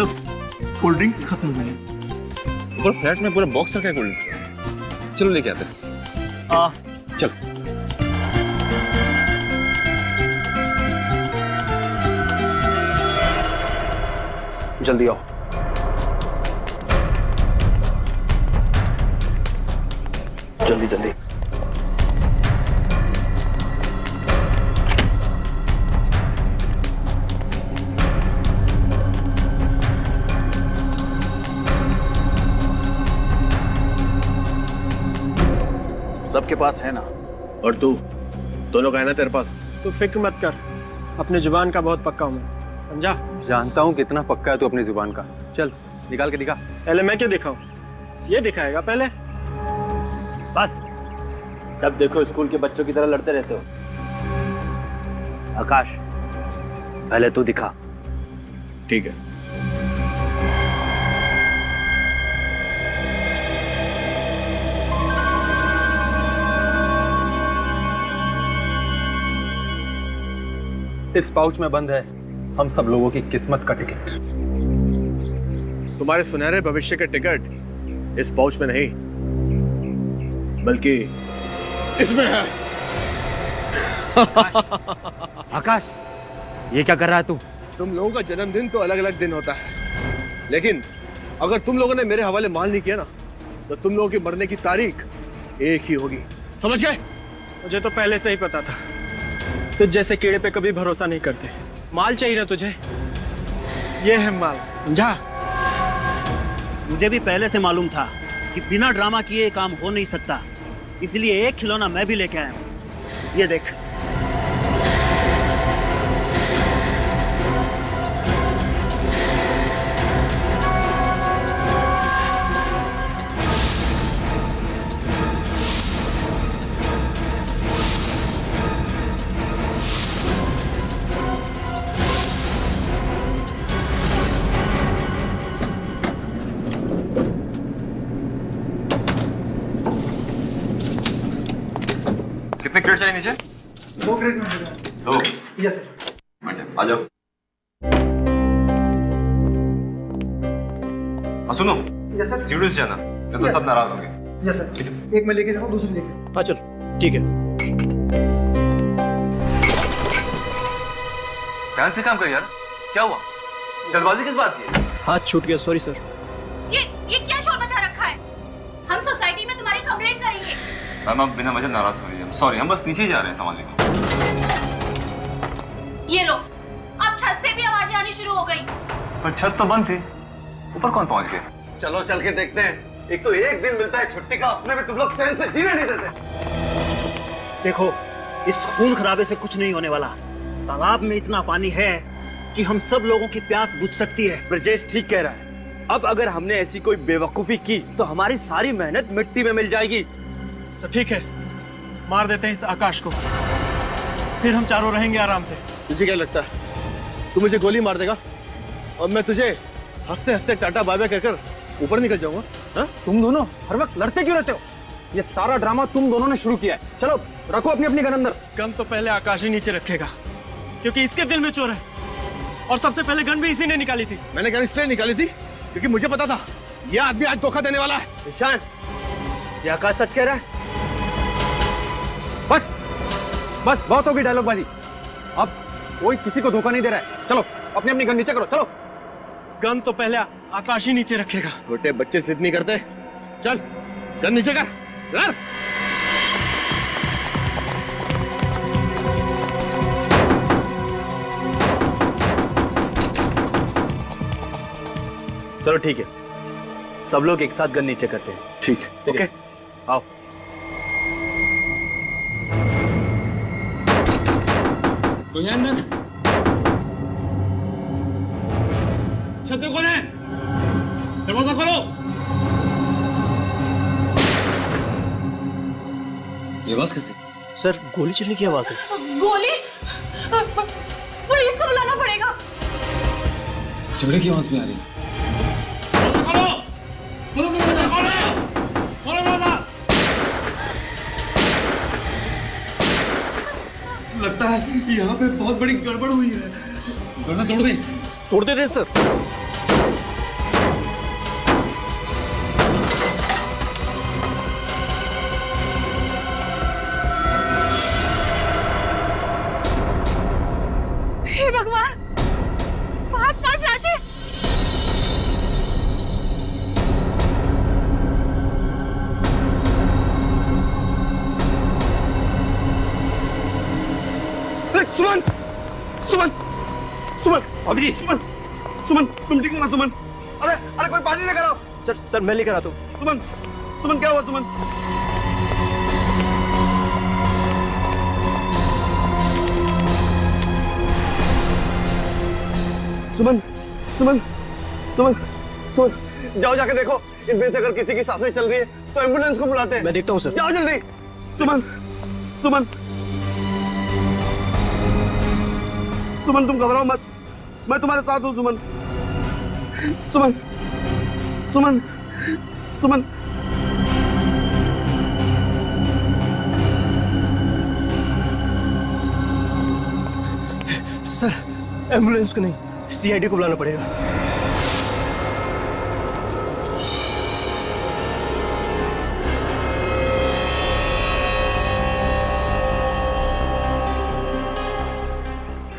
सिर्फ cold drinks खत्म हुए हैं। पूरा फ्लैट में पूरा बॉक्स रखा है कोल्ड ड्रिंक्स का। चलो लेके आते हैं। चल। जल्दी आओ। जल्दी जल्दी। सबके पास है ना। और तू दोनों का है ना तेरे पास? तू फिक्र मत कर, अपनी जुबान का बहुत पक्का हूँ मैं, समझा? जानता हूँ कितना पक्का है तू अपनी जुबान का। चल निकाल के दिखा। पहले मैं क्या दिखाऊं? ये दिखाएगा पहले। बस जब देखो स्कूल के बच्चों की तरह लड़ते रहते हो। आकाश पहले तू दिखा। ठीक है। इस पाउच में बंद है हम सब लोगों की किस्मत का टिकट। तुम्हारे सुनहरे भविष्य के टिकट इस पाउच में नहीं बल्कि इसमें है। आकाश ये क्या कर रहा है तू? तुम लोगों का जन्मदिन तो अलग अलग दिन होता है, लेकिन अगर तुम लोगों ने मेरे हवाले माल नहीं किया ना तो तुम लोगों की मरने की तारीख एक ही होगी, समझ गए? मुझे तो पहले से ही पता था, तुझ जैसे कीड़े पे कभी भरोसा नहीं करते। माल चाहिए ना तुझे, ये है माल, समझा? मुझे भी पहले से मालूम था कि बिना ड्रामा किए ये काम हो नहीं सकता, इसलिए एक खिलौना मैं भी लेके आया हूं। ये देख। कितने क्रेट चाहिए नीचे? 2 क्रेट मिलेगा। 2? Yes sir. आ जाओ। सुनो, यस सर। सीढ़ी से जाना, नहीं तो सब नाराज होंगे। Yes sir. एक मैं लेके जाऊँ, दूसरी लेके। हाँ चल ठीक है। ध्यान से काम कर यार। क्या हुआ? जल्दबाजी किस बात की? हाथ छूट गया, सॉरी सर। ये क्या शोर मचा रखा है? हम सोसाइटी में तुम्हारी कंप्लेंट करेंगे। मैम आप बिना वजह नाराज हो रही है। सॉरी, हम बस नीचे ही जा रहे हैं सामान लेकर। ये लो, अब छत से भी आवाजें आनी शुरू हो गई। पर छत तो बंद थी, ऊपर कौन पहुंच गए? चलो चल के देखते हैं। एक तो एक दिन मिलता है छुट्टी का, उसमें भी तुम लोग चैन से जीने नहीं देते। देखो इस खून खराबे से कुछ नहीं होने वाला। तालाब में इतना पानी है कि हम सब लोगों की प्यास बुझ सकती है। ब्रजेश ठीक कह रहा है। अब अगर हमने ऐसी कोई बेवकूफी की तो हमारी सारी मेहनत मिट्टी में मिल जाएगी। तो ठीक है, मार देते हैं इस आकाश को, फिर हम चारों रहेंगे आराम से। तुझे क्या लगता है तू मुझे गोली मार देगा और मैं तुझे हंसते हंसते टाटा बाय बाय कर ऊपर निकल जाऊंगा? हाँ? तुम दोनों हर वक्त लड़ते क्यों रहते हो? ये सारा ड्रामा तुम दोनों ने शुरू किया है। चलो रखो अपनी अपनी गन अंदर। गन तो पहले आकाश ही नीचे रखेगा, क्योंकि इसके दिल में चोर है, और सबसे पहले गन भी इसी ने निकाली थी। मैंने गन इसलिए निकाली थी क्योंकि मुझे पता था ये आदमी आज धोखा देने वाला है। ईशान, ये आकाश सच कह रहा है? बस बस बहुत होगी डायलॉगबाजी। अब कोई किसी को धोखा नहीं दे रहा है। चलो अपनी अपनी गन नीचे करो। चलो। गन तो पहले आकाश ही नीचे रखेगा। छोटे बच्चे जिद नहीं करते। चल गन नीचे कर। लड़। चलो ठीक है, सब लोग एक साथ गन नीचे करते हैं। ठीक है। ओके आओ। शत्रु कौन है? दरवाजा खोलो। ये आवाज कैसी? सर गोली चलने की आवाज है। गोली? पुलिस को बुलाना पड़ेगा। झगड़े की आवाज भी आ रही है। दरवाजा खोलो। खोलो दरवाजा, खोलो। खोलो दरवाजा। लगता है यहाँ पे बहुत बड़ी गड़बड़ हुई है। दरवाजा तोड़ दे। तोड़ देते सर। हे भगवान, 5 लाशें। सुमन, सुमन, सुमन, अभी सुमन, सुमन, तुम ठीक हो ना सुमन? अरे अरे कोई पानी लेकर आओ। सर मैं लेकर आता हूँ। सुमन, सुमन क्या हुआ सुमन? सुमन, सुमन, सुमन, सुमन, जाओ जाके देखो इनमें से अगर किसी की सांसें चल रही है तो एम्बुलेंस को बुलाते हैं। मैं देखता हूँ सर। जाओ जल्दी। सुमन, सुमन, सुमन तुम घबराओ मत, मैं तुम्हारे साथ हूँ सुमन। सुमन, सुमन, सुमन। सर एम्बुलेंस को नहीं, सीआईडी को बुलाना पड़ेगा।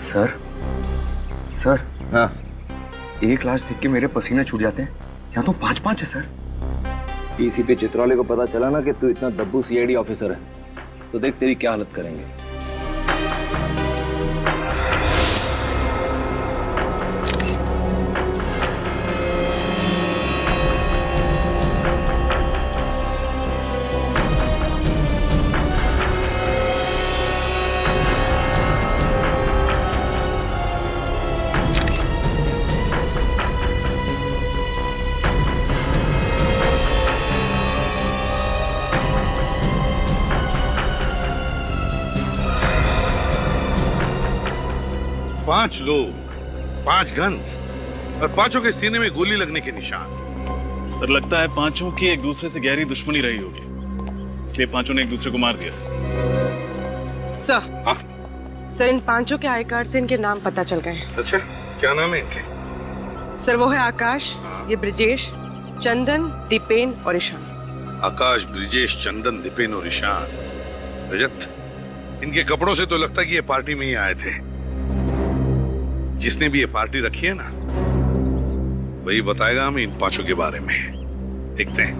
सर, सर, हाँ, एक लाश देख के मेरे पसीने छूट जाते हैं। यहाँ तो 5-5 है सर। डीसीपी चित्राले को पता चला ना कि तू इतना दब्बू सीआईडी ऑफिसर है, तो देख तेरी क्या हालत करेंगे। पांच लोग, 5 गन्स और 5 के सीने में गोली लगने के निशान। सर लगता है 5 की एक दूसरे से गहरी दुश्मनी रही होगी, इसलिए 5 ने एक दूसरे को मार दिया। सर, सर इन 5 के आई कार्ड से इनके नाम पता चल गए। अच्छा, क्या नाम है इनके? सर वो है आकाश, ये ब्रिजेश, चंदन, दीपेन और ईशान। आकाश, ब्रिजेश, चंदन, दीपेन और ईशान। रजत, इनके कपड़ों से तो लगता है कि ये पार्टी में ही आए थे। जिसने भी ये पार्टी रखी है ना, वही बताएगा हमें इन 5 के बारे में। देखते हैं।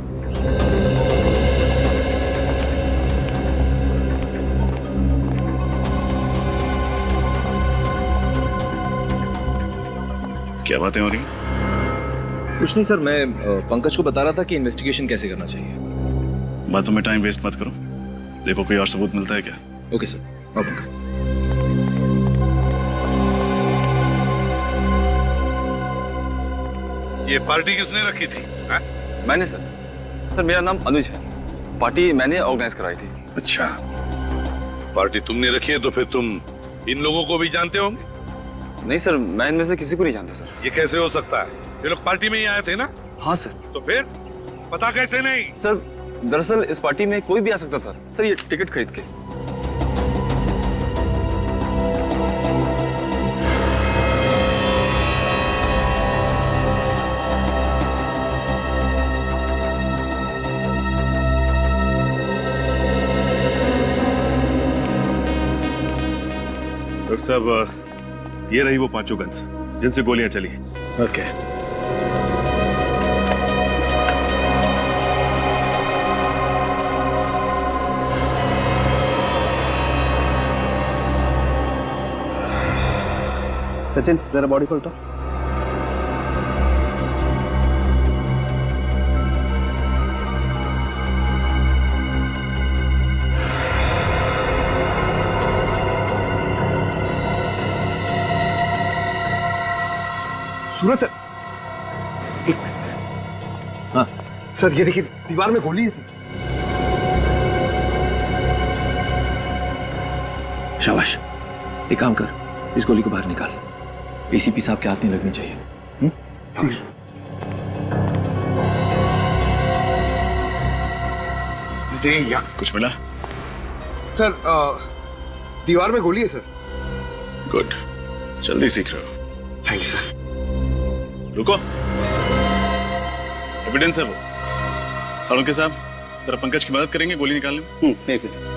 क्या बातें हो रही? कुछ नहीं सर, मैं पंकज को बता रहा था कि इन्वेस्टिगेशन कैसे करना चाहिए। बातों में टाइम वेस्ट मत करो, देखो कोई और सबूत मिलता है क्या। Okay sir, okay. ये पार्टी किसने रखी थी? हा? मैंने सर। सर मेरा नाम अनुज है, पार्टी मैंने ऑर्गेनाइज कराई थी। अच्छा, पार्टी तुमने रखी है तो फिर तुम इन लोगों को भी जानते होंगे? नहीं सर, मैं इनमें से किसी को नहीं जानता सर। ये कैसे हो सकता है? ये लोग पार्टी में ही आए थे ना? हाँ सर। तो फिर पता कैसे नहीं? सर दरअसल इस पार्टी में कोई भी आ सकता था सर, ये टिकट खरीद के। डॉक्टर साहब, ये रही वो 5 गन्स जिनसे गोलियां चली। ओके। सचिन जरा बॉडी खोलता। सूरज सर, हाँ सर ये देखिए दीवार में गोली है सर। शाबाश, एक काम कर, इस गोली को बाहर निकाल। एसीपी साहब के हाथ नहीं लगनी चाहिए। ठीक है। कुछ मिला? सर दीवार में गोली है सर। गुड, जल्दी सीख रहे हो। Thank you sir. रुको, एविडेंस है वो। सालुंके साहब, जरा पंकज की मदद करेंगे गोली निकालने में? एक मिनट।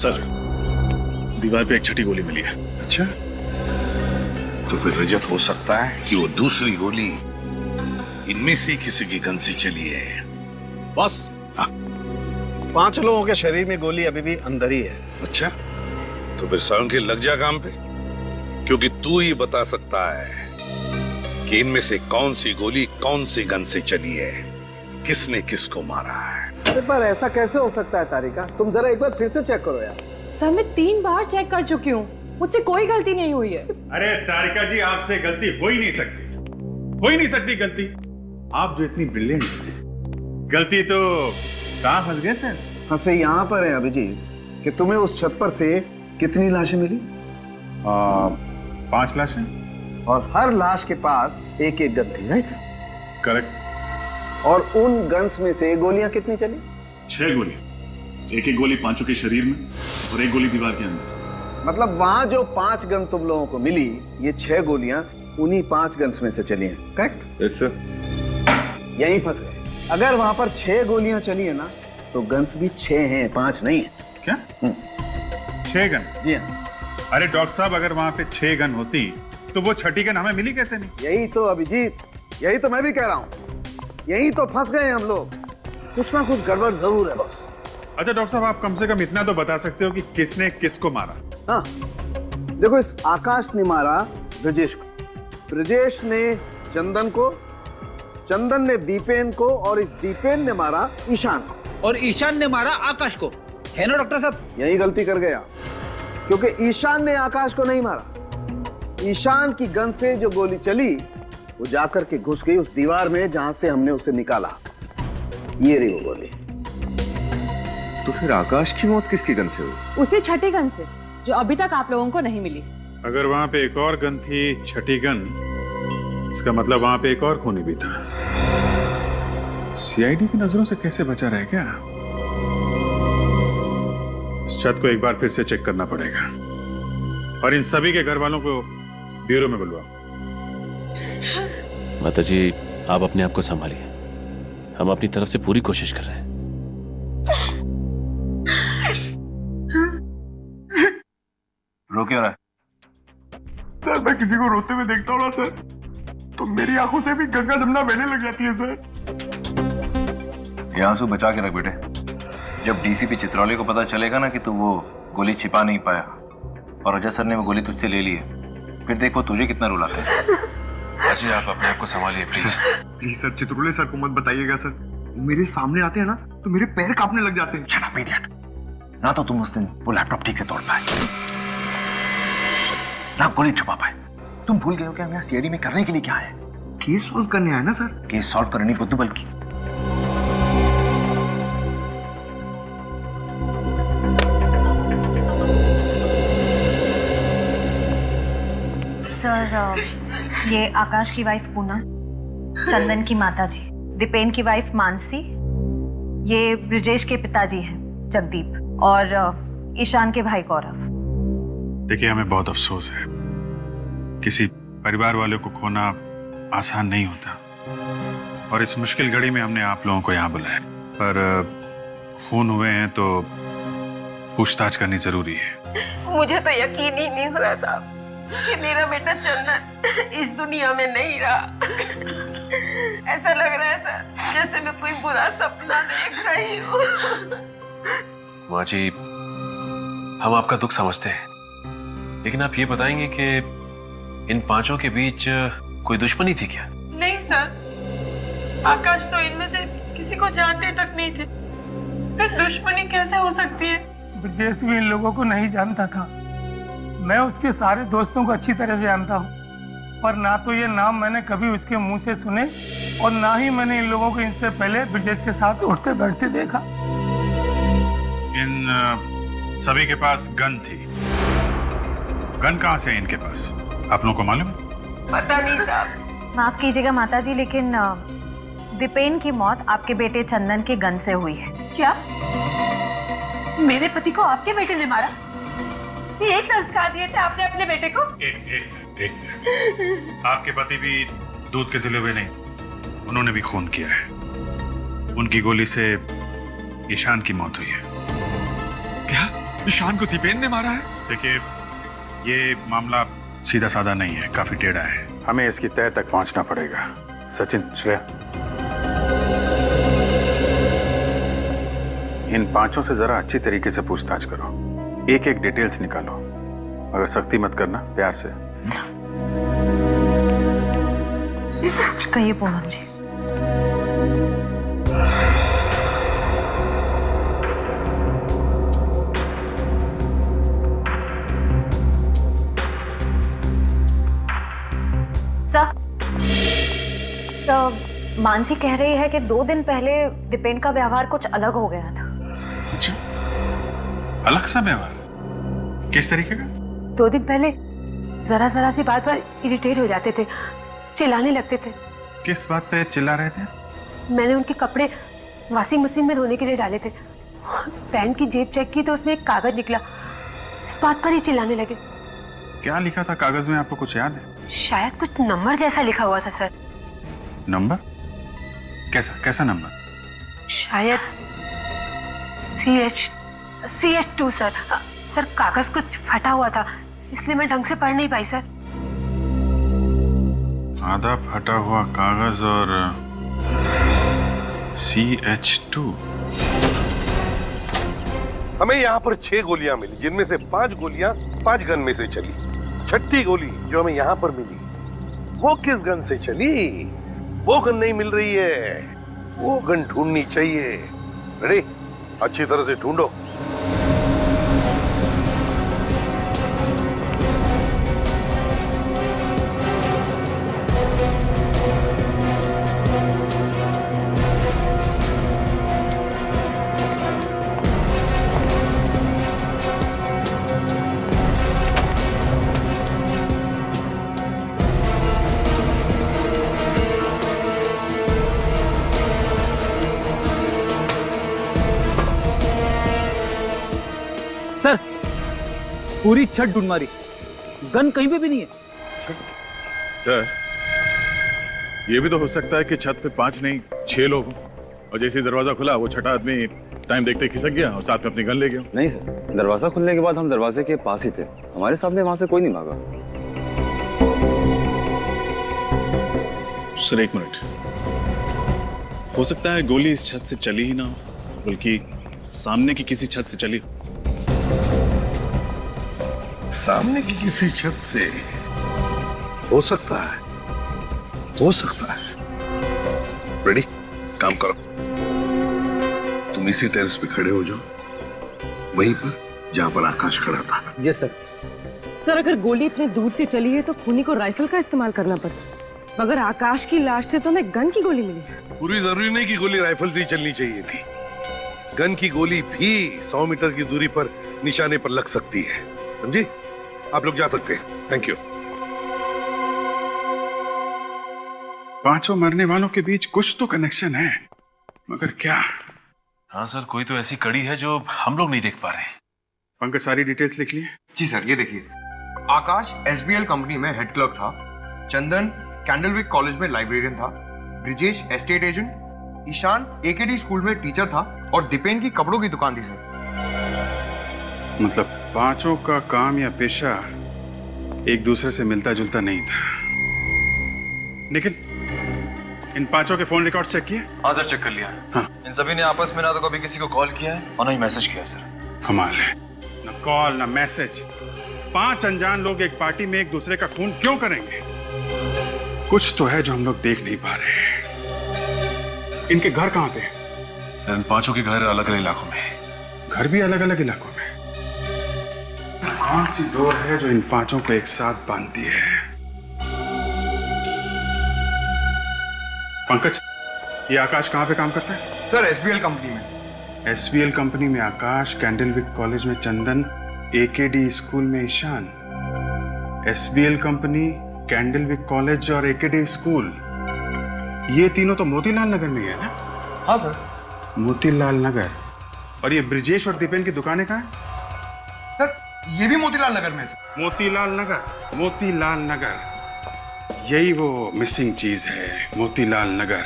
सर, दीवार पे एक छठी गोली मिली है। अच्छा, तो फिर रजत हो सकता है कि वो दूसरी गोली इनमें से किसी की गन से चली है। बॉस, 5 लोगों के शरीर में गोली अभी भी अंदर ही है। अच्छा, तो फिर सालुंके लग जा काम पे, क्योंकि तू ही बता सकता है कि इनमें से कौन सी गोली कौन सी गन से चली है, किसने किसको मारा है। पर ऐसा कैसे हो सकता है तारिका? तुम जरा एक बार फिर से चेक करो यार। सर, मैं 3 बार चेक कर चुकी हूँ, मुझसे कोई गलती नहीं हुई है। अरे तारिका जी, आपसे गलती हो ही नहीं सकती, हो ही नहीं सकती गलती। आप जो इतनी ब्रिलियंट हैं, गलती तो कहाँ फंस गए सर? फंसे यहाँ पर है अभिजीत कि तुम्हें उस छत पर से कितनी लाशें मिली? 5 लाशें, और हर लाश के पास एक एक गन थी, राइट? करेक्ट। और उन गन्स में से गोलियां कितनी चली? 6 गोली, एक गोली पांचों के शरीर में और एक गोली दीवार के अंदर। मतलब वहां जो 5 गन तुम लोगों को मिली, ये 6 गोलियां उन्हीं 5 गन्स में से चली हैं, करेक्ट? Yes sir. यहीं फंस गए। अगर वहां पर 6 गोलियां चली है ना, तो गन्स भी 6 हैं, 5 नहीं है। क्या? 6 गन? जी हाँ। अरे डॉक्टर साहब, अगर वहां पे 6 गन होती तो वो छठी गन हमें मिली कैसे नहीं? यही तो अभिजीत, यही तो मैं भी कह रहा हूँ, यही तो फंस गए हम लोग। कुछ ना कुछ गड़बड़ जरूर है बॉस। अच्छा डॉक्टर साहब, आप कम से कम इतना तो बता सकते हो कि किसने किसको मारा? हाँ, देखो, इस आकाश ने मारा ब्रजेश को, ब्रजेश ने चंदन को, चंदन ने दीपेन को, और इस दीपेन ने मारा ईशान को, और ईशान ने मारा आकाश को, है ना डॉक्टर साहब? यही गलती कर गया, क्योंकि ईशान ने आकाश को नहीं मारा। ईशान की गन से जो गोली चली वो जाकर के घुस गई उस दीवार में जहां से हमने उसे निकाला। ये रही वो गोली। तो फिर आकाश की मौत किसकी गन से हुई? उसी छठी गन से, जो अभी तक आप लोगों को नहीं मिली। अगर वहां पे एक और गन थी, छठी गन, इसका मतलब वहां पे एक और खूनी भी था। सीआईडी की नजरों से कैसे बचा रहे क्या? इस छत को एक बार फिर से चेक करना पड़ेगा, और इन सभी के घर वालों को ब्यूरो में बुलवाओ। माता जी, आप अपने आप को संभालिए, हम अपनी तरफ से पूरी कोशिश कर रहे हैं। रो क्यों रहा है? सर, मैं किसी को रोते हुए देखता हूँ ना सर, तो मेरी आंखों से भी गंगा जमुना बहने लग जाती है सर। ये आंसू बचा के रख बेटे। जब डीसीपी चित्रौली को पता चलेगा ना कि तू वो गोली छिपा नहीं पाया और रजत सर ने वो गोली तुझसे ले ली है, फिर देख वो तुझे कितना रुलाते हैं। अजय, आप अपने आप को संभालिए प्लीज। प्लीज सर, चित्रौली सर को मत बताइएगा सर, वो मेरे सामने आते हैं ना तो मेरे पैर कांपने लग जाते हैं। Shut up idiot. ना तो तुम उस दिन वो लैपटॉप ठीक से तोड़ पाए, ना गोली छुपा पाए। तुम भूल गए हो कि हम यहाँ सीआईडी में करने के लिए क्या है? केस सॉल्व करने आए ना सर। केस सॉल्व करने बुद्धू बल्कि। सर, ये आकाश की वाइफ पूनम, चंदन की माताजी, दीपेन की वाइफ मानसी, ये ब्रजेश के पिताजी हैं जगदीप, और ईशान के भाई गौरव। देखिए, हमें बहुत अफसोस है, किसी परिवार वाले को खोना आसान नहीं होता, और इस मुश्किल घड़ी में हमने आप लोगों को यहाँ बुलाया। पर खून हुए हैं तो पूछताछ करनी जरूरी है। मुझे तो यकीन ही नहीं हो रहा साहब कि मेरा बेटा चंदन इस दुनिया में नहीं रहा। ऐसा लग रहा है सर जैसे मैं कोई बुरा सपना देख रही हूँ। माँ जी, हम आपका दुख समझते हैं, लेकिन आप ये बताएंगे कि इन 5 के बीच कोई दुश्मनी थी क्या? नहीं सर, आकाश तो इनमें से किसी को जानते तक नहीं थे, फिर दुश्मनी कैसे हो सकती है? ब्रजेश भी इन लोगों को नहीं जानता था, मैं उसके सारे दोस्तों को अच्छी तरह से जानता हूँ। पर ना तो ये नाम मैंने कभी उसके मुंह से सुने और ना ही मैंने इन लोगों को इनसे पहले ब्रिजेश के साथ उठते बैठते देखा। इन सभी के पास गन थी। गन कहाँ से है इनके पास, आप लोगों को मालूम है? पता नहीं साहब। माफ कीजिएगा माताजी, लेकिन दीपेन की मौत आपके बेटे चंदन के गन से हुई है। क्या? मेरे पति को आपके बेटे ने मारा? ये एक संस्कार दिए थे आपने अपने बेटे को? एक आपके पति भी दूध के धुले हुए नहीं, उन्होंने भी खून किया है। उनकी गोली से ईशान की मौत हुई है। क्या ईशान को दीपेन ने मारा है? देखिए, ये मामला सीधा साधा नहीं है, काफी टेढ़ा है। हमें इसकी तह तक पहुंचना पड़ेगा। सचिन, श्रेया, इन पांचों से जरा अच्छी तरीके से पूछताछ करो, एक एक डिटेल्स निकालो, मगर सख्ती मत करना, प्यार से। कहिए पूनम जी। सर, तो मानसी कह रही है कि 2 दिन पहले दीपेन का व्यवहार कुछ अलग हो गया था। अच्छा, अलग सा व्यवहार? किस तरीके का? 2 दिन पहले जरा जरा सी बात पर इरिटेट हो जाते थे, चिल्लाने लगते थे। किस बात पे चिल्ला रहे थे? मैंने उनके कपड़े वॉशिंग मशीन में धोने के लिए डाले थे। पैंट की जेब चेक की तो उसमें एक कागज निकला। इस बात पर ही चिल्लाने लगे। क्या लिखा था कागज में, आपको कुछ याद है? शायद कुछ नंबर जैसा लिखा हुआ था सर। नंबर? कैसा नंबर? शायद CH2 सर। सर कागज कुछ फटा हुआ था, इसलिए मैं ढंग से पढ़ नहीं पाई सर। आधा फटा हुआ कागज और CH2। हमें यहाँ पर 6 गोलियां मिली, जिनमें से 5 गोलियां 5 गन में से चली। 6ठी गोली जो हमें यहाँ पर मिली, वो किस गन से चली? वो गन नहीं मिल रही है, वो गन ढूंढनी चाहिए। रेडी, अच्छी तरह से ढूंढो। सर, पूरी छत ढूंढ मारी, गन कहीं पे भी नहीं है। सर, ये भी तो हो सकता है कि छत पे 5 नहीं 6 लोग हों, और जैसे ही दरवाजा खुला वो छठा आदमी टाइम देखते खिसक गया और साथ में अपनी गन ले गया। नहीं सर, दरवाजा खुलने के बाद हम दरवाजे के पास ही थे, हमारे सामने वहां से कोई नहीं भागा। सर एक मिनट, हो सकता है गोली इस छत से चली ही ना हो, बल्कि सामने की किसी छत से चली हो। सामने की किसी छत से हो सकता है, हो सकता है। रेडी, काम करो। तुम इसी टेरेस पे खड़े हो जाओ, वहीं पर जहां पर आकाश खड़ा था। Yes sir. सर, अगर गोली इतनी दूर से चली है तो खूनी को राइफल का इस्तेमाल करना पड़ता, मगर आकाश की लाश से तो हमें गन की गोली मिली। पूरी जरूरी नहीं कि गोली राइफल से ही चलनी चाहिए थी। गन की गोली भी 100 मीटर की दूरी पर निशाने पर लग सकती है, समझी? आप लोग जा सकते हैं। Thank you. पांचों मरने वालों के बीच कुछ तो कनेक्शन है, मगर क्या? हाँ सर, कोई तो ऐसी कड़ी है जो हम लोग नहीं देख पा रहे। पंकज, सारी डिटेल्स लिख लिए? जी सर, ये देखिए। आकाश SBL कंपनी में हेड क्लर्क था, चंदन कैंडलविक कॉलेज में लाइब्रेरियन था, Brijesh estate agent, Ishan AKD school में टीचर था और दीपेन की कपड़ों की दुकान थी सर। मतलब पांचों का काम या पेशा एक दूसरे से मिलता जुलता नहीं था। निखिल, इन पांचों के फोन रिकॉर्ड चेक किए? हाँ सर, चेक कर लिया। हाँ। इन सभी ने आपस में ना तो कभी किसी को कॉल किया है और ना ही मैसेज किया है सर। कमाल है, ना कॉल ना मैसेज। 5 अनजान लोग एक पार्टी में एक दूसरे का खून क्यों करेंगे? कुछ तो है जो हम लोग देख नहीं पा रहे हैं। इनके घर कहाँ पे? सर, इन पांचों के घर अलग अलग इलाकों में। घर भी अलग अलग इलाकों में? कौन सी डोर है जो इन पांचों को एक साथ बांधती है? पंकज, ये आकाश कहाँ पे काम करता है? सर एसबीएल कंपनी में। एसबीएल कंपनी में आकाश, कैंडलविक कॉलेज में चंदन, एकेडी स्कूल में Ishan. SBL company, Candlewick college और एकेडी स्कूल, ये तीनों तो मोतीलाल नगर में ही है ना? हाँ सर। मोतीलाल नगर। और ये ब्रिजेश और दीपेन की दुकानें कहाँ हैं? सर ये भी मोतीलाल नगर में है। मोतीलाल नगर, मोतीलाल नगर, यही वो मिसिंग चीज है, मोतीलाल नगर।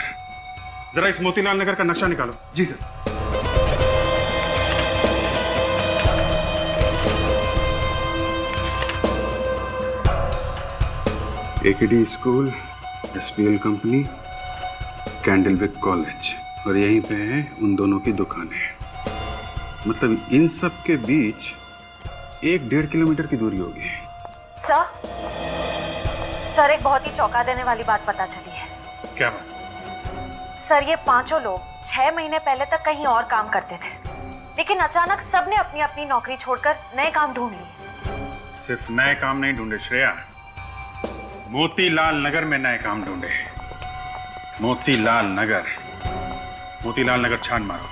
जरा इस मोतीलाल नगर का नक्शा निकालो। जी sir. AKD school, SBL company, Candlewick college, और यहीं पे है उन दोनों की दुकानें। मतलब इन सब के बीच 1-1.5 किलोमीटर की दूरी होगी। सर एक बहुत ही चौंका देने वाली बात पता चली है। क्या बात? सर ये पांचों लोग 6 महीने पहले तक कहीं और काम करते थे, लेकिन अचानक सबने अपनी अपनी नौकरी छोड़कर नए काम ढूंढ लिए। सिर्फ नए काम नहीं ढूंढे श्रेया, मोतीलाल नगर में नए काम ढूंढे। मोतीलाल नगर, मोतीलाल नगर छान मारो,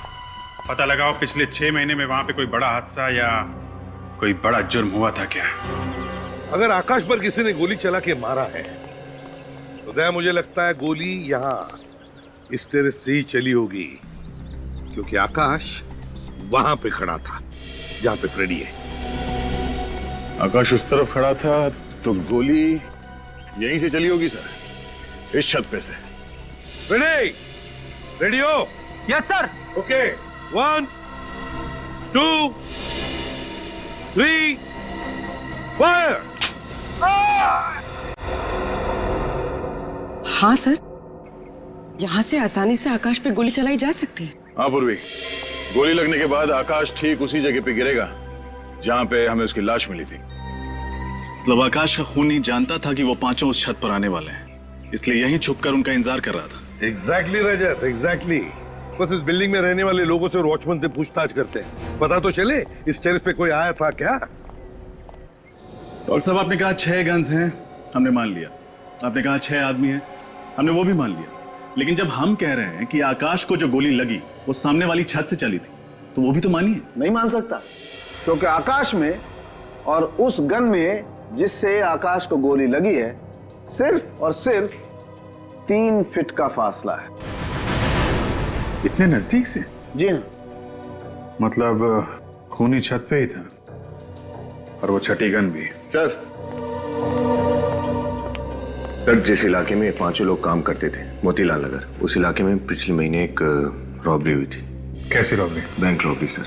पता लगाओ पिछले 6 महीने में वहां पे कोई बड़ा हादसा या कोई बड़ा जुर्म हुआ था क्या? अगर आकाश पर किसी ने गोली चला के मारा है तो दया मुझे लगता है गोली यहाँ इस टेरेस से ही चली होगी, क्योंकि आकाश वहां पे खड़ा था जहां पे फ्रेडी है। आकाश उस तरफ खड़ा था तो गोली यहीं से चली होगी सर, इस छत पे से। फ्रेडी, रेडी हो? Yes sir. Okay, 1 2 3 fire. हाँ सर, यहाँ से आसानी से आकाश पे गोली चलाई जा सकती है। हाँ पूर्वी, गोली लगने के बाद आकाश ठीक उसी जगह पे गिरेगा जहाँ पे हमें उसकी लाश मिली थी। मतलब आकाश का खूनी जानता था कि वो पांचों उस छत पर आने वाले हैं, इसलिए यहीं छुपकर उनका इंतजार कर रहा था। एग्जैक्टली रजत, एग्जैक्टली। बस इस बिल्डिंग में रहने वाले लोगों से और वॉचमैन से पूछताछ करते हैं, पता तो चले इस टेरेस पे कोई आया था क्या। डॉक्टर साहब आपने कहा 6 गन्स हैं, हमने मान लिया। आपने कहा 6 आदमी हैं, हमने वो भी मान लिया। लेकिन जब हम कह रहे हैं कि आकाश को जो गोली लगी वो सामने वाली छत से चली थी, तो वो भी तो मानिए। नहीं मान सकता, क्योंकि आकाश में और उस गन में जिससे आकाश को गोली लगी है सिर्फ और सिर्फ 3 फीट का फासला है। इतने नजदीक से? जी हाँ। मतलब खूनी छत पे ही था और वो छठी गन भी। सर जिस इलाके में 5 लोग काम करते थे, मोतीलाल नगर, उस इलाके में पिछले महीने एक रॉबरी हुई थी। कैसी रॉबरी? Bank robbery sir.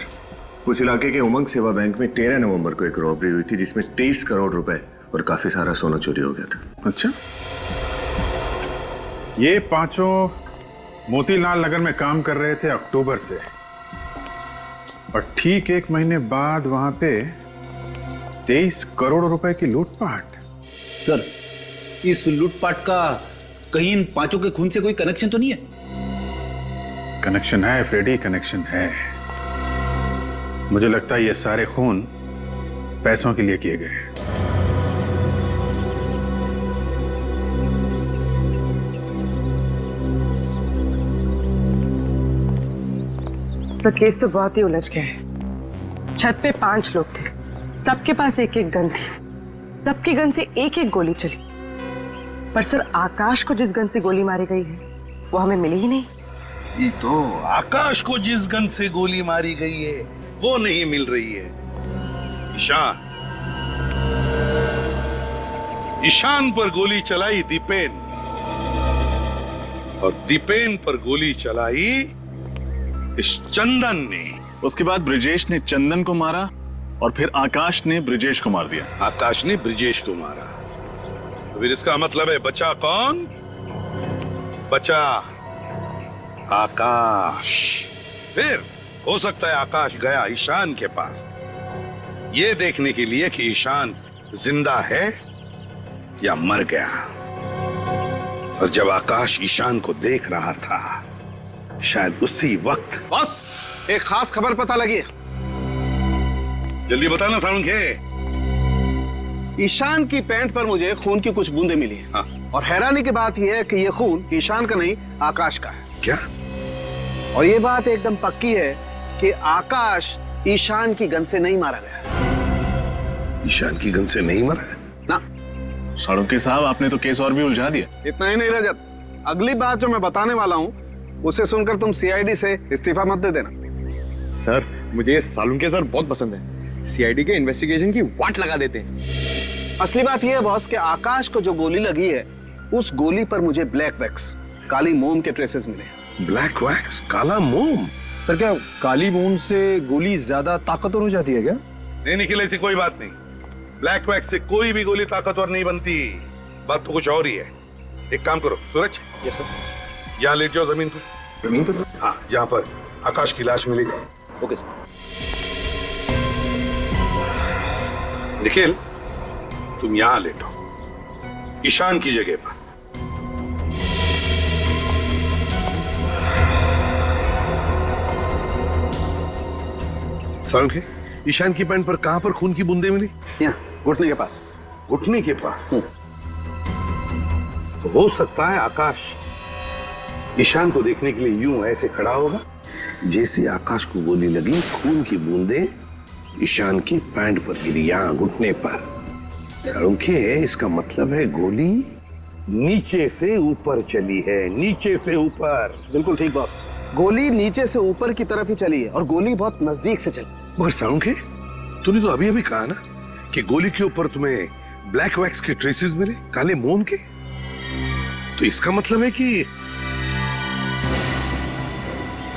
उस इलाके के उमंग सेवा बैंक में 13 नवंबर को एक रॉबरी हुई थी जिसमें 23 करोड़ रुपए और काफी सारा सोना चोरी हो गया था। अच्छा, ये 5 मोतीलाल नगर में काम कर रहे थे अक्टूबर से, और ठीक 1 महीने बाद वहां पे 23 करोड़ रुपए की लूटपाट। सर इस लूटपाट का कहीं इन 5 के खून से कोई कनेक्शन तो नहीं है? कनेक्शन है फ्रेडी, कनेक्शन है। मुझे लगता है ये सारे खून पैसों के लिए किए गए हैं। सर केस तो बहुत ही उलझ गया है। छत पे 5 लोग थे, सबके पास 1-1 गन थी, सबकी गन से 1-1 गोली चली। पर सर आकाश को जिस गन से गोली मारी गई है वो हमें मिली ही नहीं। ये तो आकाश को जिस गन से गोली मारी गई है वो नहीं मिल रही है। ईशान पर गोली चलाई दीपेन, और दीपेन पर गोली चलाई इस चंदन ने। उसके बाद ब्रिजेश ने चंदन को मारा और फिर आकाश ने ब्रिजेश को मार दिया। आकाश ने ब्रिजेश को मारा, तो फिर इसका मतलब है बचा कौन? बचा आकाश। फिर हो सकता है आकाश गया ईशान के पास ये देखने के लिए कि ईशान जिंदा है या मर गया। और जब आकाश ईशान को देख रहा था, शायद उसी वक्त। बस एक खास खबर पता लगी। जल्दी बताना सालुंखे। ईशान की पैंट पर मुझे खून की कुछ बूंदें मिली हैं। हाँ, और हैरानी की बात यह है कि यह खून ईशान का नहीं, आकाश का है। क्या? और ये बात एकदम पक्की है कि आकाश ईशान की गन से नहीं मारा गया। ईशान की गन से नहीं मरा है? ना। साळुंके साहब, आपने तो केस और भी उलझा दिया। इतना ही नहीं रजत, अगली बात जो मैं बताने वाला हूँ उसे सुनकर तुम सीआईडी से इस्तीफा मत दे देना। सर, मुझे ये सालुंके सर बहुत पसंद है। सीआईडी के इन्वेस्टिगेशन की वाट लगा देते हैं। असली बात यह है बॉस कि आकाश को जो गोली लगी है उस गोली पर मुझे ब्लैक वैक्स, काली मोम के ट्रेसेस मिले। ब्लैक वैक्स, काला मोम? सर, क्या काली मोम से गोली ज्यादा ताकतवर हो जाती है क्या? नहीं निखिल, ऐसी कोई बात नहीं। ब्लैक वैक्स से कोई भी गोली ताकतवर नहीं बनती। बात तो कुछ और ही है। एक काम करो सूरज। Yes sir. यहाँ लेट जाओ जमीन पर। जमीन पर? हाँ, जहाँ पर आकाश की लाश मिली। Okay sir. निखिल, तुम यहाँ लेटो, ईशान की जगह पर। सालुंके, ईशान की पैंट पर कहां पर खून की बूंदें मिली? यहाँ, घुटने के पास। घुटने के पास? तो हो सकता है आकाश ईशान को देखने के लिए यूं ऐसे खड़ा होगा जैसे आकाश को गोली लगी, खून की बूंदें ईशान की पैंट पर गिरी, यहां घुटने पर। सालुंके, इसका मतलब है गोली नीचे से ऊपर चली है, नीचे से ऊपर। बिल्कुल ठीक बॉस, गोली नीचे से ऊपर की तरफ ही चली है और गोली बहुत नजदीक से चली। मगर सालुंके, तूने तो अभी अभी कहा ना कि गोली के ऊपर तुम्हें ब्लैक वैक्स के ट्रेसेस मिले, काले मोम के। तो इसका मतलब है कि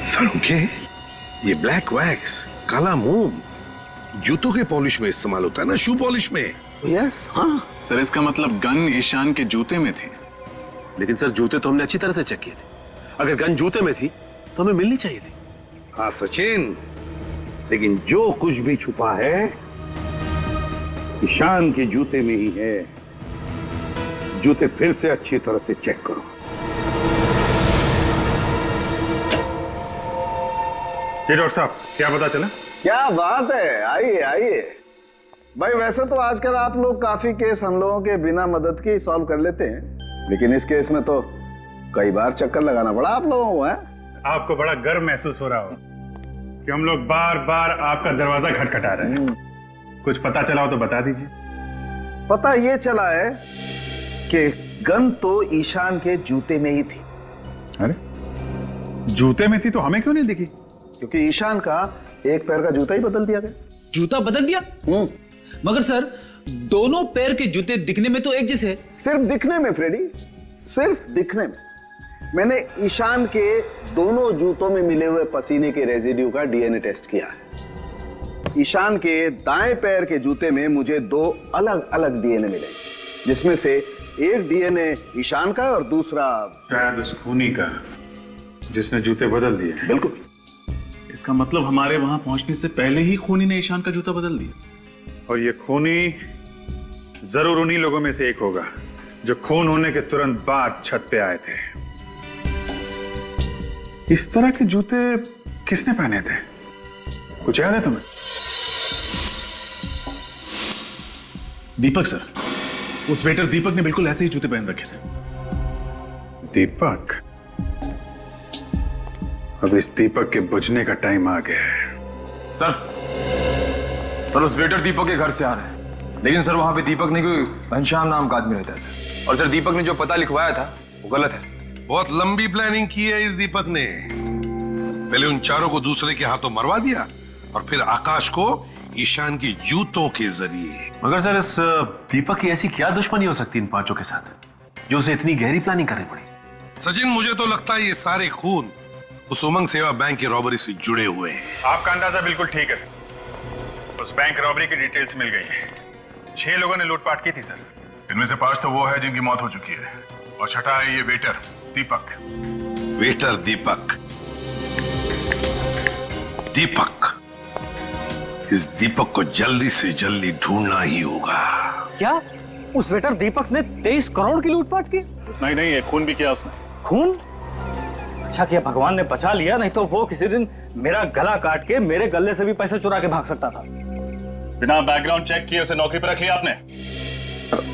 सालुंके, ये ब्लैक वैक्स, काला मोम जूतों के पॉलिश में इस्तेमाल होता है ना, शू पॉलिश में। यस, हाँ सर, इसका मतलब गन ईशान के जूते में थी। लेकिन सर, जूते तो हमने अच्छी तरह से चेक किए थे। अगर गन जूते में थी तो हमें मिलनी चाहिए थी। हाँ सचिन, लेकिन जो कुछ भी छुपा है ईशान के जूते में ही है। जूते फिर से अच्छी तरह से चेक करो। जी डॉक्टर साहब, क्या पता चला? क्या बात है, आइए आइए। भाई वैसे तो आजकल आप लोग काफी केस हम लोगों के बिना मदद के सॉल्व कर लेते हैं, लेकिन इस केस में तो कई बार चक्कर लगाना पड़ा आप लोगों को। है आपको बड़ा गर्व महसूस हो रहा हो कि हम लोग बार बार आपका दरवाजा खटखटा रहे हैं। कुछ पता चला हो तो बता दीजिए। पता ये चला है कि गन तो ईशान के जूते में ही थी। अरे, जूते में थी तो हमें क्यों नहीं दिखी? क्योंकि ईशान का एक पैर का जूता ही बदल दिया गया। जूता बदल दिया? मगर सर, दोनों पैर के जूते दिखने में तो एक जैसे। सिर्फ दिखने में फ्रेडी, सिर्फ दिखने में। मैंने ईशान के दोनों जूतों में मिले हुए पसीने के रेजिड्यू का डीएनए टेस्ट किया है। ईशान के दाएं पैर के जूते में मुझे दो अलग अलग डीएनए मिले, जिसमें से एक डीएनए ईशान का और दूसरा शायद उस खूनी का जिसने जूते बदल दिए। बिल्कुल। इसका मतलब हमारे वहां पहुंचने से पहले ही खूनी ने ईशान का जूता बदल दिया। और ये खूनी जरूर उन्हीं लोगों में से एक होगा जो खून होने के तुरंत बाद छत पे आए थे। इस तरह के जूते किसने पहने थे? कुछ याद है तुम्हें? दीपक सर, उस वेटर दीपक ने बिल्कुल ऐसे ही जूते पहन रखे थे। दीपक? अब इस दीपक के बुझने का टाइम आ गया है। सर, उस वेटर दीपक के घर से आ रहे हैं, लेकिन सर वहां पे दीपक नहीं, कोई घनश्याम नाम का आदमी रहता है सर। और सर, दीपक ने जो पता लिखवाया था वो गलत है। बहुत लंबी प्लानिंग की है इस दीपक ने। पहले उन चारों को दूसरे के हाथों मरवा दिया और फिर आकाश को ईशान की जूतों के जरिए। मगर सर, इस दीपक की ऐसी क्या दुश्मनी हो सकती है इन पांचों के साथ जो उसे इतनी गहरी प्लानिंग करनी पड़ी? सचिन, मुझे तो लगता है ये सारे खून उस उमंग सेवा बैंक की रॉबरी से जुड़े हुए हैं। आपका अंदाजा बिल्कुल ठीक है सर। उस बैंक रॉबरी की डिटेल्स मिल गई है। 6 लोगों ने लूटपाट की थी सर। इनमें से 5 तो वो है जिनकी मौत हो चुकी है, और छठा है ये वेटर दीपक। वेटर दीपक? दीपक, इस दीपक को जल्दी से जल्दी ढूंढना ही होगा। क्या उस वेटर दीपक ने 23 करोड़ की लूटपाट की? नहीं नहीं, ये खून भी किया उसने। खून? अच्छा किया भगवान ने बचा लिया, नहीं तो वो किसी दिन मेरा गला काट के मेरे गले से भी पैसे चुरा के भाग सकता था। बिना बैकग्राउंड चेक किए उसे नौकरी पर रख लिया आपने?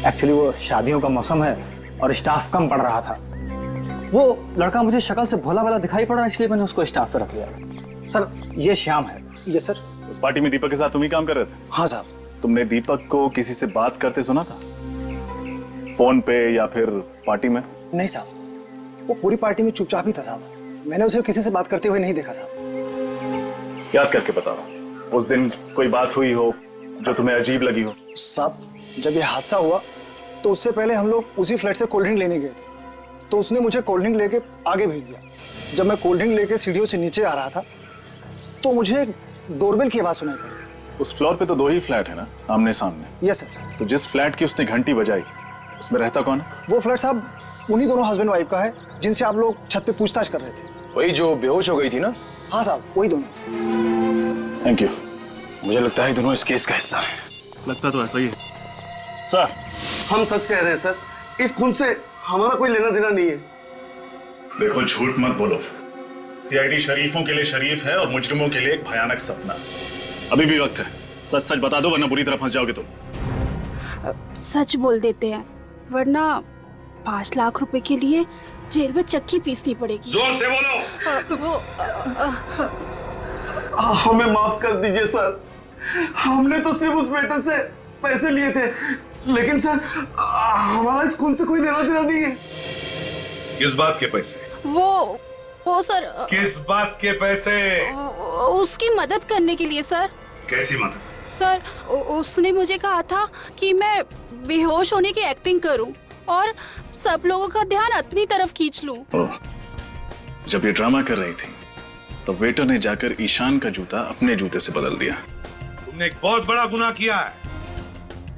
एक्चुअली वो शादियों का मौसम है, और स्टाफ कम पड़ रहा था। वो लड़का मुझे शक्ल से भोला भाला दिखाई पड़ा, इसलिए मैंने उसको स्टाफ पे रख लिया। सर ये श्याम है। Yes sir. उस पार्टी में दीपक के साथ तुम ही काम कर रहे थे? हाँ साहब। तुमने दीपक को किसी से बात करते सुना था, फोन पे या फिर पार्टी में? नहीं साहब, वो पूरी पार्टी में चुपचाप ही था साहब। मैंने उसे किसी से बात करते हुए नहीं देखा साहब। याद करके बताओ, उस दिन कोई बात हुई हो जो तुम्हें अजीब लगी हो? साहब जब ये हादसा हुआ तो उससे पहले हम लोग उसी फ्लैट से कोल्ड ड्रिंक लेने गए थे, तो उसने मुझे कोल्ड ड्रिंक लेके आगे भेज दिया। जब मैं कोल्ड ड्रिंक लेके सीढ़ियों से नीचे आ रहा था तो मुझे डोरबेल की आवाज सुनाई पड़ी। उस फ्लोर पे तो 2 ही फ्लैट है ना, आमने सामने? Yes sir. तो जिस फ्लैट की उसने घंटी बजाई उसमें रहता कौन है? वो फ्लैट साहब उन्हीं दोनों हस्बैंड वाइफ का है जिनसे आप लोग छत पे पूछताछ कर रहे थे। वही जो बेहोश हो गई थी ना? हाँ साहब वही दोनों। Thank you. मुझे लगता है दोनों इस केस का हिस्सा है। लगता तो ऐसा ही है सर। हम सच कह रहे हैं सर, इस खून से हमारा कोई लेना देना नहीं है। देखो झूठ मत बोलो। सीआईडी शरीफों के लिए शरीफ है और मुजरिमों के लिए एक भयानक सपना। अभी भी वक्त है, सच सच बता दो वरना बुरी तरह फंस जाओगे तुम। सच बोल देते हैं वरना 5 लाख रुपए के लिए जेल में चक्की पीसनी पड़ेगी। जोर से बोलो। हमें माफ कर दीजिए सर, हमने तो सिर्फ उस वेटर से पैसे लिए थे, लेकिन सर हमारा इस खून से कोई लेना देना नहीं है। किस बात के पैसे? वो सर। किस बात के पैसे? उसकी मदद करने के लिए सर। कैसी मदद? सर उसने मुझे कहा था कि मैं बेहोश होने की एक्टिंग करूं और सब लोगों का ध्यान अपनी तरफ खींच लूं। जब ये ड्रामा कर रही थी तो वेटर ने जाकर ईशान का जूता अपने जूते से बदल दिया। तुमने एक बहुत बड़ा गुनाह किया है।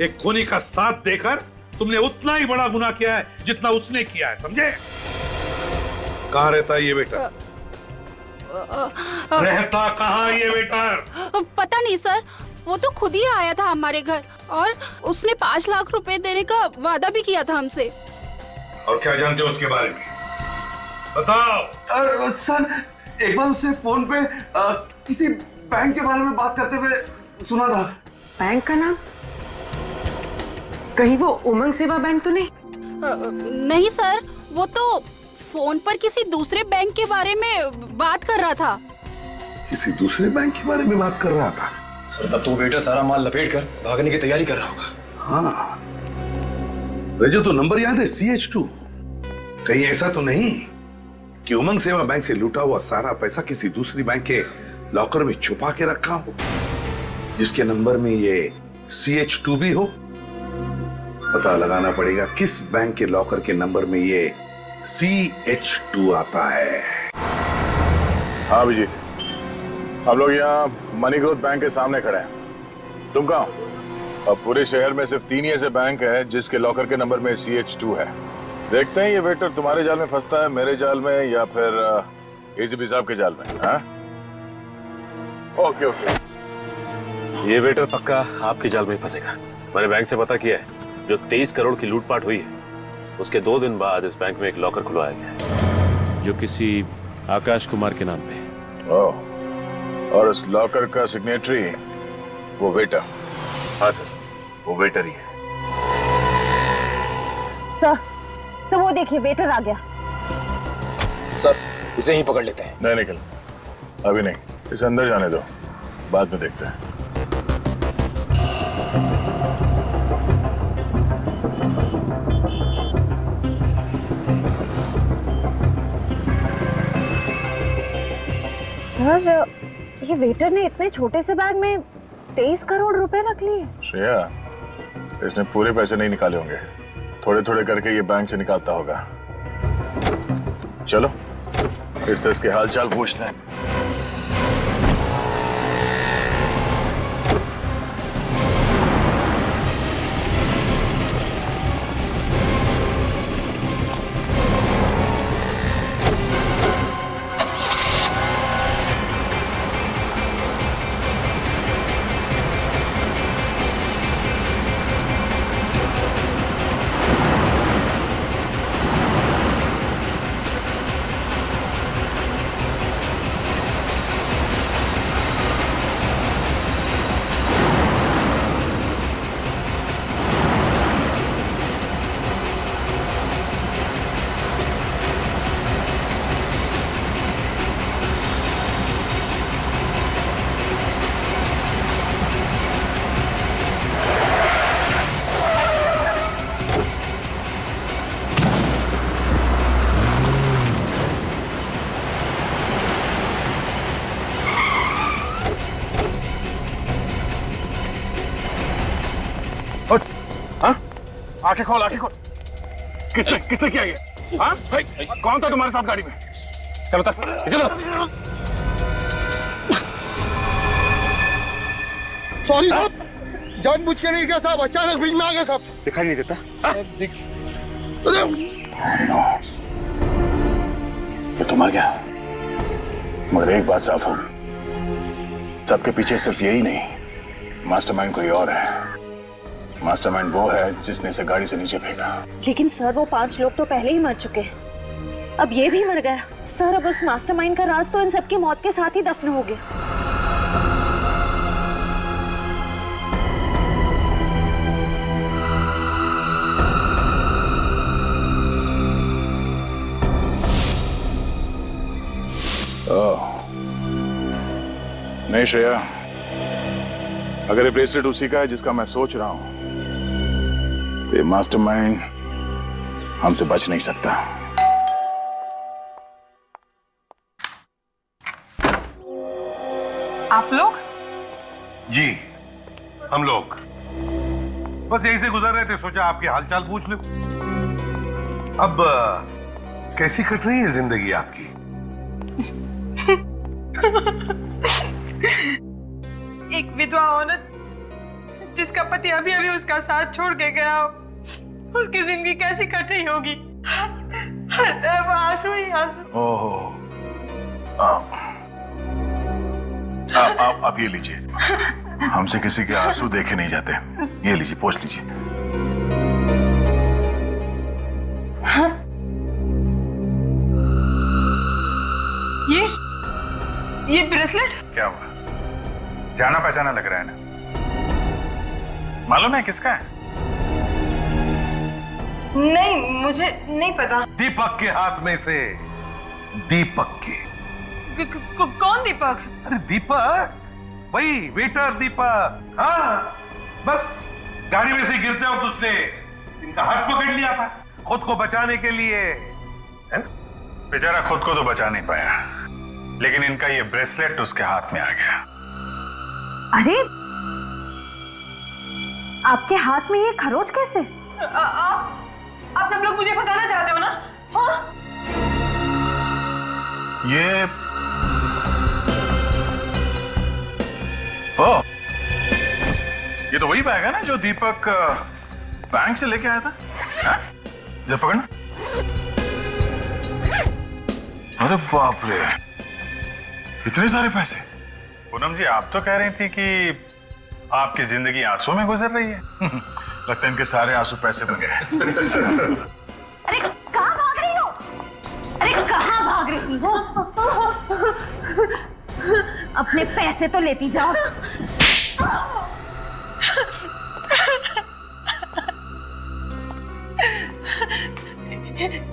एक खूनी का साथ देकर तुमने उतना ही बड़ा गुनाह किया है जितना उसने किया है, समझे? कहाँ रहता है ये वेटर? रहता कहाँ ये वेटर? पता नहीं सर, वो तो खुद ही आया था हमारे घर और उसने 5 लाख रुपए देने का वादा भी किया था हमसे। और क्या जानते हो उसके बारे में? बताओ। सर एक बार उससे फोन पे किसी बैंक के बारे में बात करते हुए सुना था। बैंक का नाम? कहीं वो उमंग सेवा बैंक तो नहीं? नहीं सर, वो तो फोन पर किसी दूसरे बैंक के बारे में बात कर रहा था। किसी दूसरे बैंक के बारे में बात कर रहा था? सर तब तो वेटर सारा माल लपेट कर भागने की तैयारी कर रहा होगा। हाँ, मुझे तो नंबर याद है CH2। कहीं ऐसा तो नहीं कि उमंग सेवा बैंक से लूटा हुआ सारा पैसा किसी दूसरी बैंक के लॉकर में छुपा के रखा हो, जिसके नंबर में ये CH2 भी हो? पता लगाना पड़ेगा किस बैंक के लॉकर के नंबर में ये CH2 आता है। हाँ विजय, हम लोग यहाँ मनी ग्रोथ बैंक के सामने खड़े हैं। तुम कहाँ हो? अब पूरे शहर में सिर्फ 3 ही ऐसे बैंक है जिसके लॉकर के नंबर में CH2 है। देखते हैं ये वेटर तुम्हारे जाल में फंसता है, मेरे जाल में, या फिर ACP साहब के जाल में। हाँ ओके ओके। ये वेटर पक्का आपके जाल में फंसेगा। मैंने बैंक से पता किया है, जो 23 करोड़ की लूटपाट हुई है उसके 2 दिन बाद इस बैंक में एक लॉकर खुलवाया गया है जो किसी आकाश कुमार के नाम पे है। और उस लॉकर का सिग्नेटरी वो वेटर? हाँ सर, वो वेटर ही है। सर वो देखिए वेटर आ गया। सर इसे ही पकड़ लेते हैं। नहीं निकल, अभी नहीं, इसे अंदर जाने दो, बाद में देखते हैं। सर ये वेटर ने इतने छोटे से बैग में 23 करोड़ रुपए रख लिए। श्रेया, इसने पूरे पैसे नहीं निकाले होंगे, थोड़े थोड़े करके ये बैंक से निकालता होगा। चलो इससे इसके हालचाल पूछते हैं। आंखें खोल, आंखें खोल। किसने किया ये? हाँ? कौन था तुम्हारे साथ गाड़ी में? चलो तक, चलो। सॉरी साहब, जानबूझ के नहीं किया साहब, अचानक बीच में आ गया साहब। दिखाई नहीं देता? ये तो मर गया, मगर एक बात साफ होगी, सबके पीछे सिर्फ यही नहीं, मास्टरमाइंड कोई और है। मास्टरमाइंड वो है जिसने इसे गाड़ी से नीचे फेंका। लेकिन सर वो 5 लोग तो पहले ही मर चुके हैं, अब ये भी मर गया। सर अब उस मास्टरमाइंड का राज तो इन सबकी मौत के साथ ही दफन हो गया। नहीं श्रेया, अगर ये ब्रेसलेट उसी का है जिसका मैं सोच रहा हूं, तो ये मास्टरमाइंड हमसे बच नहीं सकता। आप लोग? जी, हम लोग बस यहीं से गुजर रहे थे, सोचा आपके हालचाल पूछ लो। अब कैसी कट रही है जिंदगी आपकी? एक विधवा औरत जिसका पति अभी अभी उसका साथ छोड़ के गया हो, उसकी जिंदगी कैसी कट रही होगी? हर तरफ आंसू ही आंसू। ओहो, आप ये लीजिए, हमसे किसी के आंसू देखे नहीं जाते। ये लीजिए, पोंछ लीजिए। ये ब्रेसलेट क्या हुआ? जाना पहचाना लग रहा है ना? मालूम है किसका है? नहीं, मुझे नहीं पता। दीपक के हाथ में से। दीपक के। कौन दीपक? अरे दीपक, वही वेटर दीपक। हाँ, बस गाड़ी में से गिरते वक्त उसने इनका हाथ पकड़ लिया था खुद को बचाने के लिए, है ना? बेचारा खुद को तो बचा नहीं पाया, लेकिन इनका ये ब्रेसलेट उसके हाथ में आ गया। अरे, आपके हाथ में ये खरोच कैसे? आप सब लोग मुझे फंसाना चाहते हो ना? हाँ? ये तो वही बैग है ना जो दीपक बैंक से लेके आया था? हाँ? जब पकड़ना। अरे बाप रे, इतने सारे पैसे। पूनम जी, आप तो कह रही थी कि आपकी जिंदगी आंसू में गुजर रही है। लगता है इनके सारे आंसू पैसे बन गए। अरे कहाँ भाग रही हो? अरे कहाँ भाग रही हो? अपने पैसे तो लेती जाओ।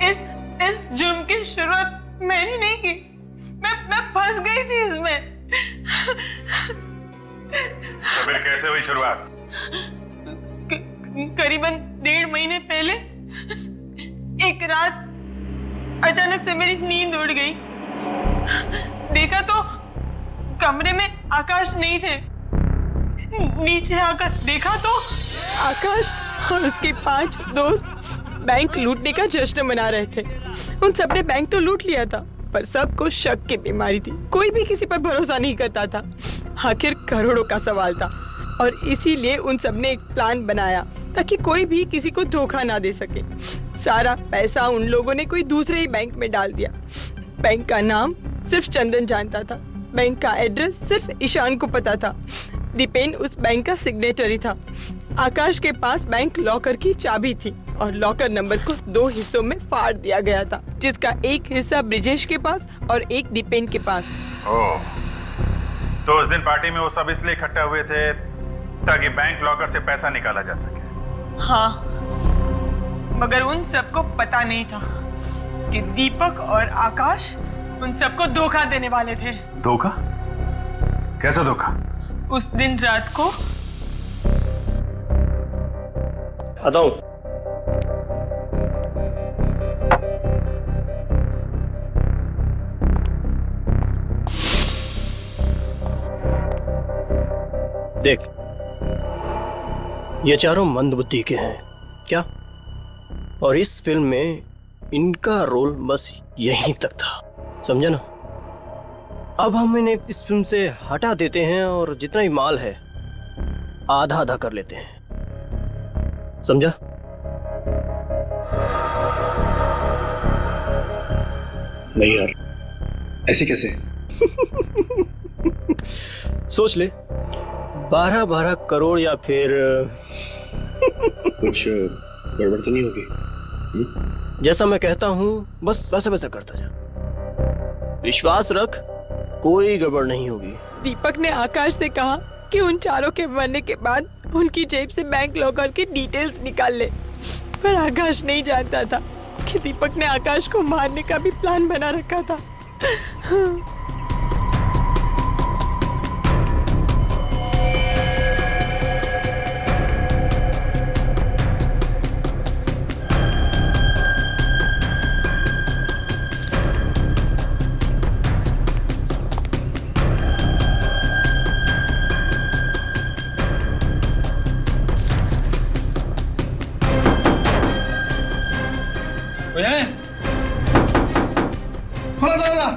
इस जुर्म की शुरुआत मैंने नहीं की, मैं फंस गई थी इसमें। तो फिर कैसे हुई शुरुआत? करीबन 1.5 महीने पहले एक रात अचानक से मेरी नींद उड़ गई। देखा तो कमरे में आकाश नहीं थे। नीचे आकर देखा तो आकाश और उसके 5 दोस्त बैंक लूटने का जश्न मना रहे थे। उन सबने बैंक तो लूट लिया था, पर सबको शक की बीमारी थी। कोई भी किसी पर भरोसा नहीं करता था। आखिर करोड़ों का सवाल था और इसीलिए उन सबने एक प्लान बनाया ताकि कोई भी किसी को धोखा ना दे सके। सारा पैसा उन लोगों ने कोई दूसरे ही बैंक में डाल दिया। बैंक का नाम सिर्फ चंदन जानता था, बैंक का एड्रेस सिर्फ ईशान को पता था। दीपेन उस बैंक का सिग्नेटरी था। आकाश के पास बैंक लॉकर की चाबी थी और लॉकर नंबर को 2 हिस्सों में फाड़ दिया गया था, जिसका एक हिस्सा ब्रिजेश के पास और एक दीपेन के पास। ओह, तो उस दिन पार्टी में वो सब इसलिए इकट्ठा हुए थे ताकि बैंक लॉकर से पैसा निकाला जा सके। हाँ, मगर उन सबको पता नहीं था कि दीपक और आकाश उन सबको धोखा देने वाले थे। धोखा? कैसा धोखा? उस दिन रात को आता हूं। देख, ये चारों मंदबुद्धि के हैं। क्या और इस फिल्म में इनका रोल बस यहीं तक था, समझा ना? अब हम इन्हें इस फिल्म से हटा देते हैं और जितना भी माल है आधा आधा कर लेते हैं, समझा? नहीं यार, ऐसे कैसे? सोच ले, 12-12 करोड़ या फिर कुछ गड़बड़ तो नहीं होगी? जैसा मैं कहता हूं बस वैसा वैसा करता जा, विश्वास रख, कोई गड़बड़ नहीं होगी। दीपक ने आकाश से कहा कि उन चारों के मरने के बाद उनकी जेब से बैंक लॉकर की डिटेल्स निकाल ले, पर आकाश नहीं जानता था कि दीपक ने आकाश को मारने का भी प्लान बना रखा था। खोलो दरवाजा।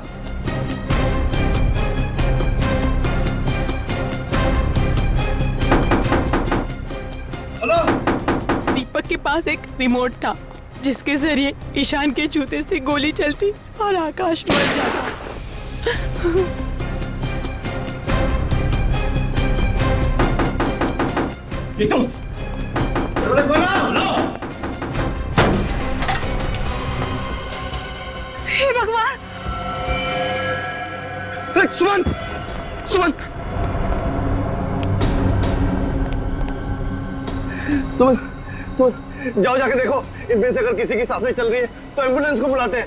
हेलो। दीपक के पास एक रिमोट था जिसके जरिए ईशान के जूते से गोली चलती और आकाश मर जाता। हे भगवान! सुमन, सुमन, सुमन, सुमन, जाओ जाके देखो इनमें से अगर किसी की सांसें चल रही है तो एम्बुलेंस को बुलाते हैं।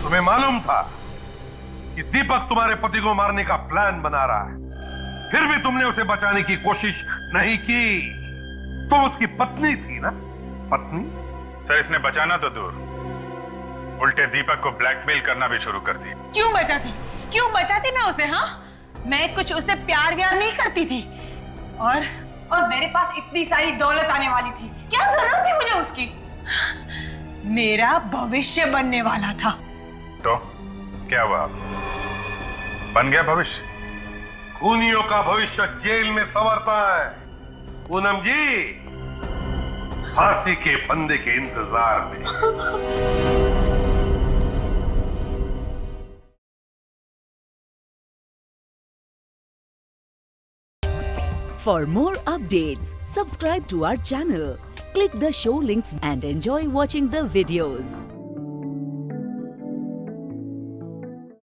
तुम्हें मालूम था कि दीपक तुम्हारे पति को मारने का प्लान बना रहा है, फिर भी तुमने उसे बचाने की कोशिश नहीं की। तुम उसकी पत्नी थी ना? पत्नी? सर, इसने बचाना तो दूर, उल्टे दीपक को ब्लैकमेल करना भी शुरू कर दिया। क्यों बचाती? क्यों बचाती मैं उसे? हाँ, मैं कुछ उससे प्यार व्यार नहीं करती थी, और मेरे पास इतनी सारी दौलत आने वाली थी, क्या जरूरत थी मुझे उसकी? मेरा भविष्य बनने वाला था। तो क्या हुआ? बन गया भविष्य? खूनियों का भविष्य जेल में संवरता है पूनम जी, फांसी के फंदे के इंतजार में। For more updates, subscribe to our channel, click the show links and enjoy watching the videos.